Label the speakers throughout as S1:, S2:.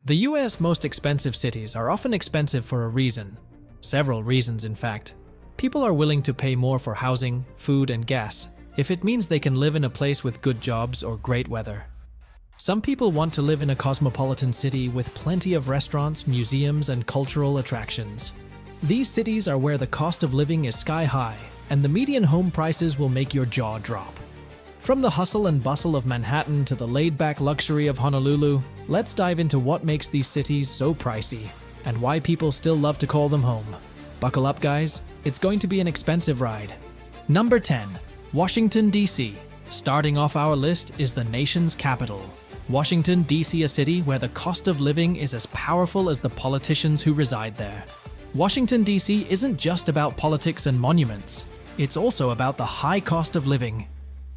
S1: The US most expensive cities are often expensive for a reason. Several reasons, in fact. People are willing to pay more for housing, food, and gas if it means they can live in a place with good jobs or great weather. Some people want to live in a cosmopolitan city with plenty of restaurants, museums, and cultural attractions. These cities are where the cost of living is sky high, and the median home prices will make your jaw drop. From the hustle and bustle of Manhattan to the laid-back luxury of Honolulu, let's dive into what makes these cities so pricey, and why people still love to call them home. Buckle up, guys. It's going to be an expensive ride. Number 10. Washington, D.C. Starting off our list is the nation's capital. Washington, D.C., a city where the cost of living is as powerful as the politicians who reside there. Washington, D.C. isn't just about politics and monuments. It's also about the high cost of living.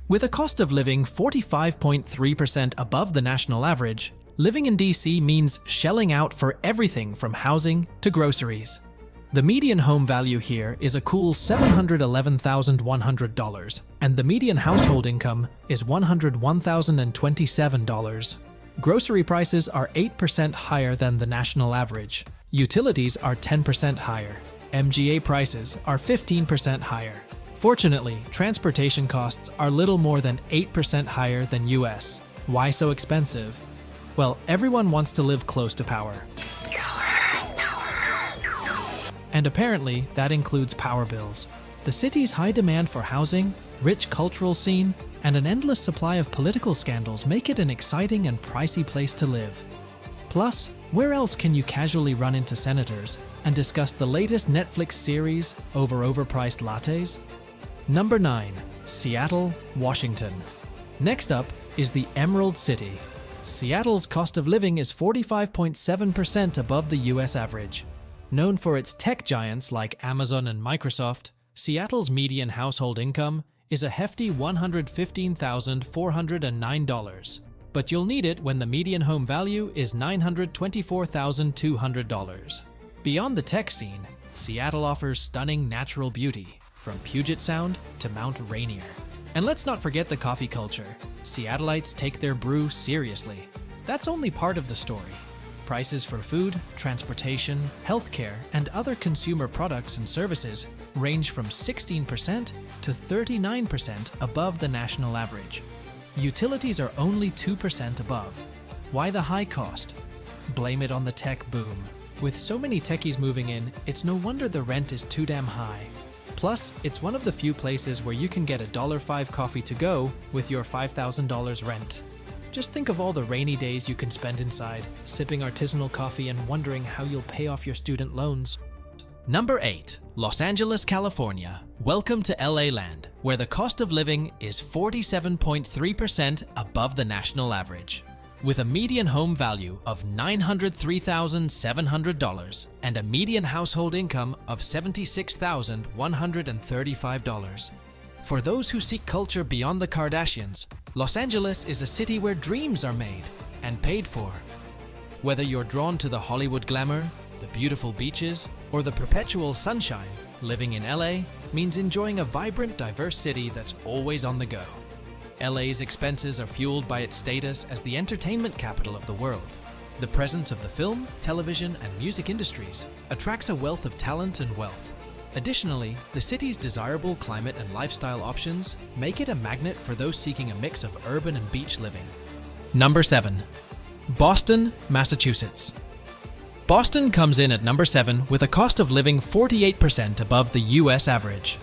S1: With a cost of living 45.3% above the national average, living in D.C. means shelling out for everything from housing to groceries. The median home value here is a cool $711,100, and the median household income is $101,027. Grocery prices are 8% higher than the national average. Utilities are 10% higher. MGA prices are 15% higher. Fortunately, transportation costs are little more than 8% higher than US. Why so expensive? Well, everyone wants to live close to power. And apparently, that includes power bills. The city's high demand for housing, rich cultural scene, and an endless supply of political scandals make it an exciting and pricey place to live. Plus, where else can you casually run into senators and discuss the latest Netflix series over overpriced lattes? Number 9. Seattle, Washington. Next up is the Emerald City. Seattle's cost of living is 45.7% above the US average. Known for its tech giants like Amazon and Microsoft, Seattle's median household income is a hefty $115,409. But you'll need it when the median home value is $924,200. Beyond the tech scene, Seattle offers stunning natural beauty, from Puget Sound to Mount Rainier. And let's not forget the coffee culture. Seattleites take their brew seriously. That's only part of the story. Prices for food, transportation, healthcare, and other consumer products and services range from 16% to 39% above the national average. Utilities are only 2% above. Why the high cost? Blame it on the tech boom. With so many techies moving in, it's no wonder the rent is too damn high. Plus, it's one of the few places where you can get a $5 coffee to go with your $5,000 rent. Just think of all the rainy days you can spend inside, sipping artisanal coffee and wondering how you'll pay off your student loans. Number 8. Los Angeles, California. Welcome to LA Land, where the cost of living is 47.3% above the national average. With a median home value of $903,700 and a median household income of $76,135. For those who seek culture beyond the Kardashians, Los Angeles is a city where dreams are made and paid for. Whether you're drawn to the Hollywood glamour, the beautiful beaches, or the perpetual sunshine, living in LA means enjoying a vibrant, diverse city that's always on the go. LA's expenses are fueled by its status as the entertainment capital of the world. The presence of the film, television, and music industries attracts a wealth of talent and wealth. Additionally, the city's desirable climate and lifestyle options make it a magnet for those seeking a mix of urban and beach living. Number 7. Boston, Massachusetts. Boston comes in at number 7 with a cost of living 48% above the US average.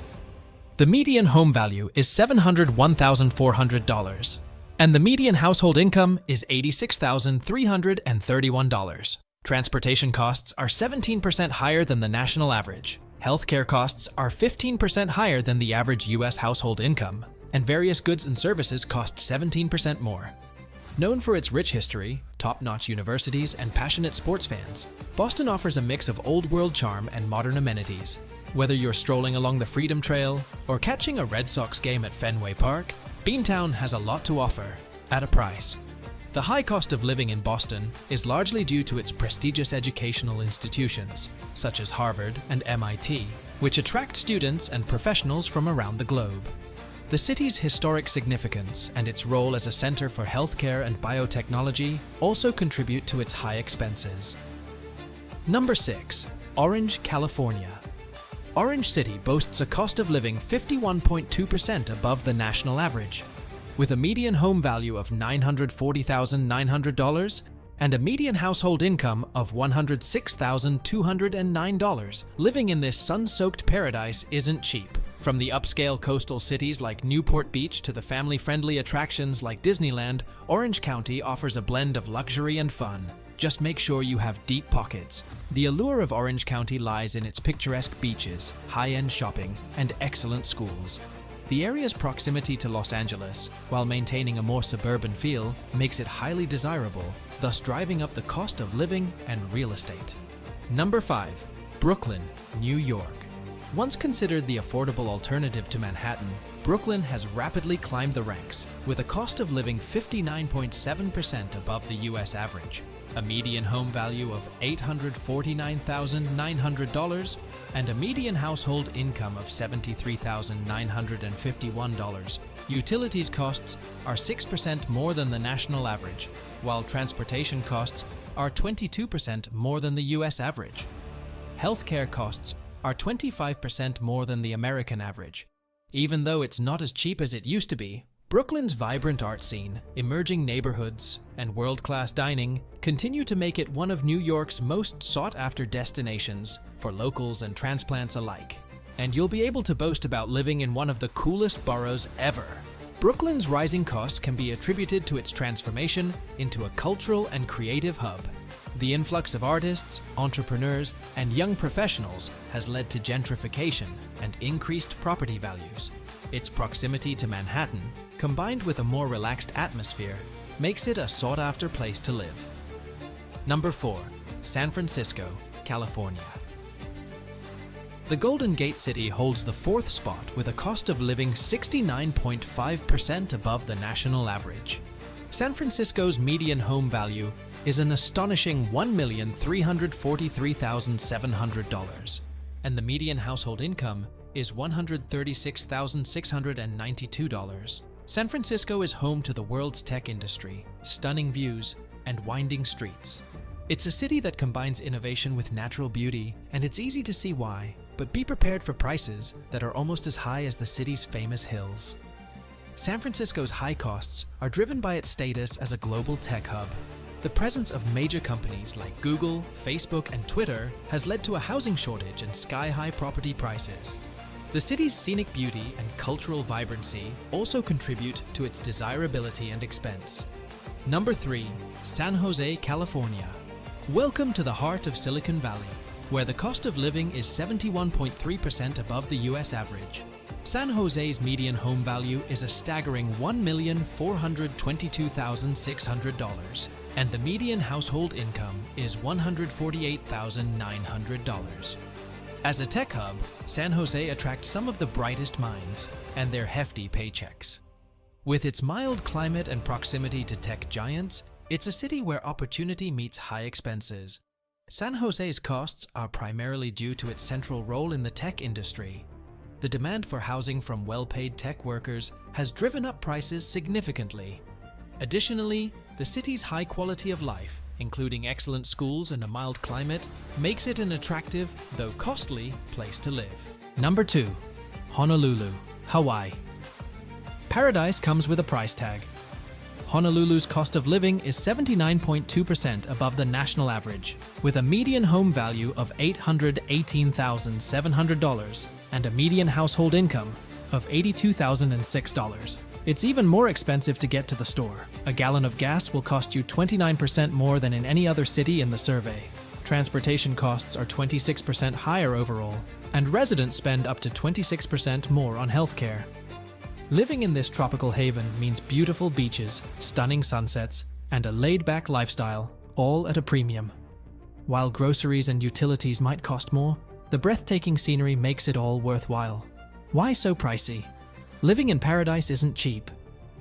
S1: The median home value is $701,400, and the median household income is $86,331. Transportation costs are 17% higher than the national average. Healthcare costs are 15% higher than the average US household income, and various goods and services cost 17% more. Known for its rich history, top-notch universities, and passionate sports fans, Boston offers a mix of old-world charm and modern amenities. Whether you're strolling along the Freedom Trail or catching a Red Sox game at Fenway Park, Beantown has a lot to offer, at a price. The high cost of living in Boston is largely due to its prestigious educational institutions, such as Harvard and MIT, which attract students and professionals from around the globe. The city's historic significance and its role as a center for healthcare and biotechnology also contribute to its high expenses. Number 6. Orange, California. Orange City boasts a cost of living 51.2% above the national average, with a median home value of $940,900 and a median household income of $106,209. Living in this sun-soaked paradise isn't cheap. From the upscale coastal cities like Newport Beach to the family-friendly attractions like Disneyland, Orange County offers a blend of luxury and fun. Just make sure you have deep pockets. The allure of Orange County lies in its picturesque beaches, high-end shopping, and excellent schools. The area's proximity to Los Angeles, while maintaining a more suburban feel, makes it highly desirable, thus driving up the cost of living and real estate. Number 5. Brooklyn, New York. Once considered the affordable alternative to Manhattan, Brooklyn has rapidly climbed the ranks, with a cost of living 59.7% above the US average, a median home value of $849,900, and a median household income of $73,951. Utilities costs are 6% more than the national average, while transportation costs are 22% more than the US average. Healthcare costs are 25% more than the American average. Even though it's not as cheap as it used to be, Brooklyn's vibrant art scene, emerging neighborhoods, and world-class dining continue to make it one of New York's most sought-after destinations for locals and transplants alike. And you'll be able to boast about living in one of the coolest boroughs ever. Brooklyn's rising cost can be attributed to its transformation into a cultural and creative hub. The influx of artists, entrepreneurs, and young professionals has led to gentrification and increased property values. Its proximity to Manhattan, combined with a more relaxed atmosphere, makes it a sought-after place to live. Number 4. San Francisco, California. The Golden Gate City holds the 4th spot with a cost of living 69.5% above the national average. San Francisco's median home value is an astonishing $1,343,700, and the median household income is $136,692. San Francisco is home to the world's tech industry, stunning views, and winding streets. It's a city that combines innovation with natural beauty, and it's easy to see why, but be prepared for prices that are almost as high as the city's famous hills. San Francisco's high costs are driven by its status as a global tech hub. The presence of major companies like Google, Facebook, and Twitter has led to a housing shortage and sky-high property prices. The city's scenic beauty and cultural vibrancy also contribute to its desirability and expense. Number 3. San Jose, California. Welcome to the heart of Silicon Valley, where the cost of living is 71.3% above the US average. San Jose's median home value is a staggering $1,422,600, and the median household income is $148,900. As a tech hub, San Jose attracts some of the brightest minds and their hefty paychecks. With its mild climate and proximity to tech giants, it's a city where opportunity meets high expenses. San Jose's costs are primarily due to its central role in the tech industry. The demand for housing from well-paid tech workers has driven up prices significantly. Additionally, the city's high quality of life, including excellent schools and a mild climate, makes it an attractive, though costly, place to live. Number 2. Honolulu, Hawaii. Paradise comes with a price tag. Honolulu's cost of living is 79.2% above the national average, with a median home value of $818,700 and a median household income of $82,006. It's even more expensive to get to the store. A gallon of gas will cost you 29% more than in any other city in the survey. Transportation costs are 26% higher overall, and residents spend up to 26% more on healthcare. Living in this tropical haven means beautiful beaches, stunning sunsets, and a laid-back lifestyle, all at a premium. While groceries and utilities might cost more, the breathtaking scenery makes it all worthwhile. Why so pricey? Living in paradise isn't cheap.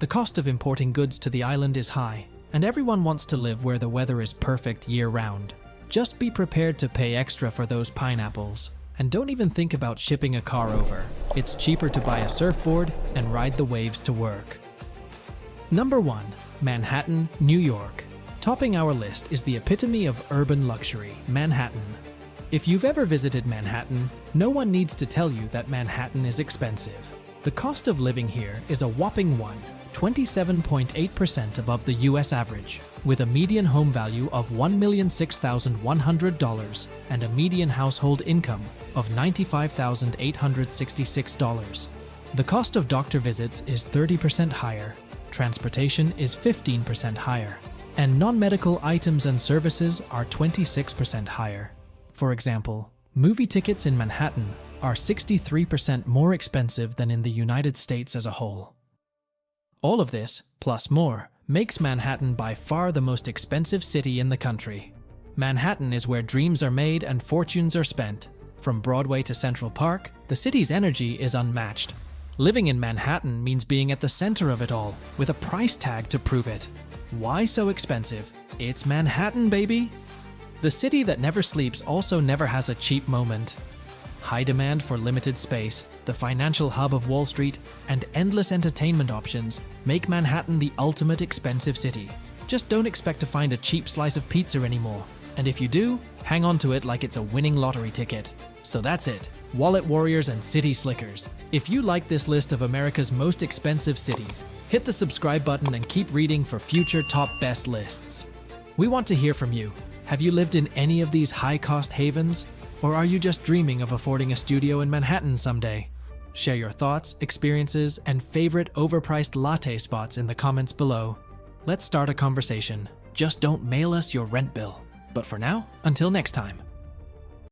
S1: The cost of importing goods to the island is high, and everyone wants to live where the weather is perfect year-round. Just be prepared to pay extra for those pineapples, And don't even think about shipping a car over. It's cheaper to buy a surfboard and ride the waves to work. Number 1. Manhattan, New York. Topping our list is the epitome of urban luxury, Manhattan. If you've ever visited Manhattan, no one needs to tell you that Manhattan is expensive. The cost of living here is a whopping 27.8% above the US average, with a median home value of $1,006,100 and a median household income of $95,866. The cost of doctor visits is 30% higher, transportation is 15% higher, and non-medical items and services are 26% higher. For example, movie tickets in Manhattan are 63% more expensive than in the United States as a whole. All of this, plus more, makes Manhattan by far the most expensive city in the country. Manhattan is where dreams are made and fortunes are spent. From Broadway to Central Park, the city's energy is unmatched. Living in Manhattan means being at the center of it all, with a price tag to prove it. Why so expensive? It's Manhattan, baby! The city that never sleeps also never has a cheap moment. High demand for limited space, the financial hub of Wall Street, and endless entertainment options make Manhattan the ultimate expensive city. Just don't expect to find a cheap slice of pizza anymore. And if you do, hang on to it like it's a winning lottery ticket. So that's it, wallet warriors and city slickers. If you like this list of America's most expensive cities, hit the subscribe button and keep reading for future top best lists. We want to hear from you. Have you lived in any of these high-cost havens? Or are you just dreaming of affording a studio in Manhattan someday? Share your thoughts, experiences, and favorite overpriced latte spots in the comments below. Let's start a conversation. Just don't mail us your rent bill. But for now, until next time.